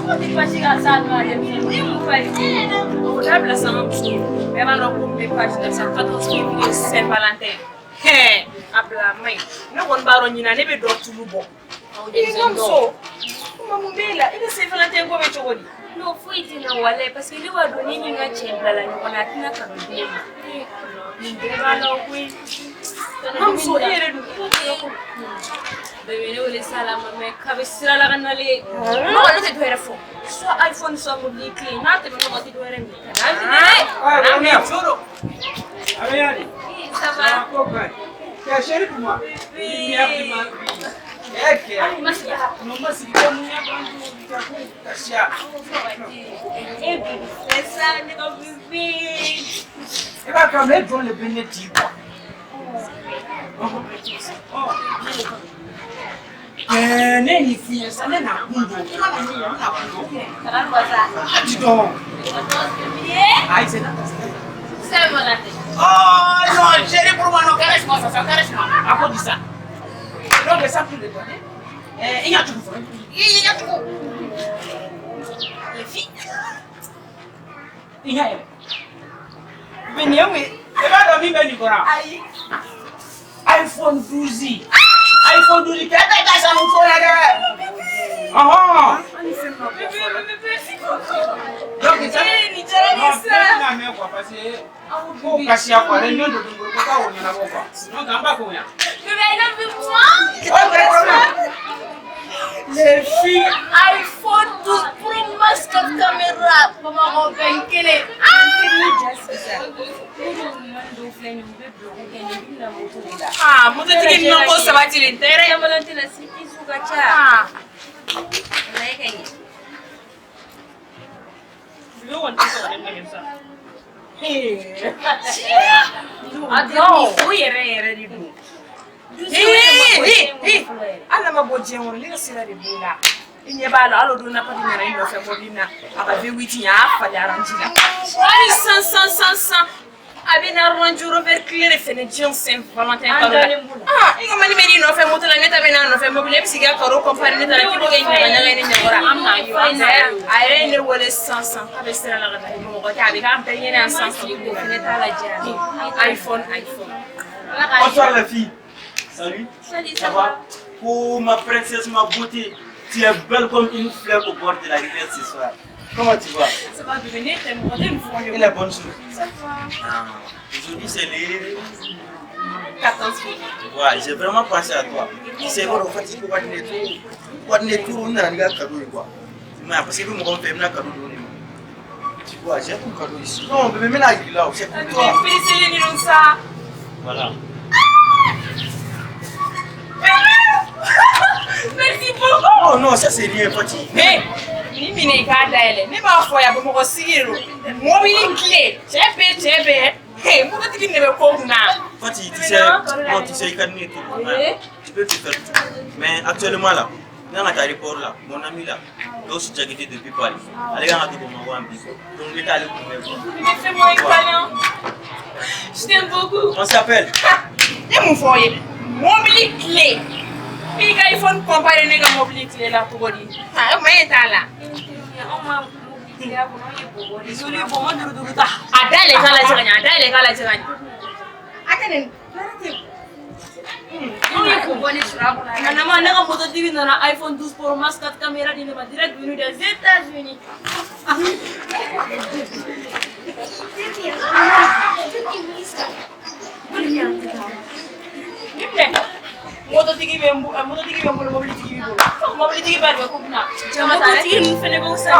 On dit pas si ça doit être on a la sama mais on a beaucoup de pages de ça 14 février Saint-Valentin apla mai na kon baro nyina ne be do tulu bo so kuma mumbela ile Saint-Valentin go be chogodi no fuiti na wale parce que liwa do nini nga chembla la nyona tina karudi ni deba la kwi am so ere du bebe ne wole salama me kabisira la kanale no no te doere fo so iPhone so mo li clean na te no mo ti doere mi na mi choro Ariane, ça va क्या शेर कुमार ये अपनी मां है क्या नंबर सीखो मुझे क्या essa ne ko bibi ये बात काम है जोन ले बिने ठीक नहीं फिर साले ना कुंडो ना कुंडो kan bahasa अजितो ye आई से ना Saint-Valentin oh non chérie pour moi non caresse moi à quoi dit ça non mais ça pour le toi il y a tout les filles il y a venez oui et va dormir ben Nicolas aïe iPhone 12 iPhone 12 qu'est-ce que ça nous fait là ah donc ça ni jara ça na me quoi parce que ko kasi akwa le nyondo ngo ko ka wonya na bokwa no gamba ko ya bébé il a vu moi les filles iPhone 12 Pro Max 4 caméra maman ko benkele ah mo te tigi no ko sabati l'intere Saint-Valentin la siki suka cha lai kai yo won ta ko den ngem sa adon ere di du ala maboje won le sira de bula inye balo alo do na pati na ndo fe bodina aka ve witi ya fa ya ranjila ali san abina ranjuro ver clair fene jin Saint-Valentin karo inga mani meni no fe moto la neta bena no fe mobile psiga karo compare neta la kibo genya na ngene nyora amna yo ay ne wole san abe sira la gata mo ko ta be ka amtanye na san neta la jani iPhone Bonsoir les filles. Salut. salut Ça va? Oh ma princesse, ma beauté. Tu es belle comme une fleur au bord de la rivière ce soir. Comment tu vas? ça va devenir tellement bonne Et la bonne chose. ça va Aujourd'hui c'est le 14 février. Ouais, j'ai vraiment pensé à toi. C'est bon, en fait, il faut coordonner tout, on a un gars cadeau quoi. Mais parce que mon père m'a cadeau donné. Tu vois, j'ai ton cadeau ici. Non, mais même là, il est là, c'est pour toi. Félicitez les ça. Voilà. Merci beaucoup. Oh non, ça c'est rien, Fati. Mais, ni mine ka daele, ni ma fo ya bo mo sigiro. Mo bi clé. Chepe. Hey, mo tiki ne be ko na. Fati, tu sais, non, tu sais, il connaît tout. Ouais. Tu peux te faire tout. Mais actuellement là, dans la carrière là, mon ami là, il a aussi déjà quitté depuis Paris. Allez, on a tout pour moi, donc il est allé pour me Mais fais-moi italien. Je t'aime beaucoup. On s'appelle. Et mon foyer. Mobile clé. Et quand il faut comparer les gars mobile clé là pour dire. Ah, mais t'as là. Désolé pour moi de ta. Ada les gars la tirania. Attends. Ana ma naga moto TV na iPhone 12 Pro Max 4 caméra di ma direct venu des États-Unis. Moto TV mobile TV. Mobile TV ba ko na. Moto TV mu fene ko sa.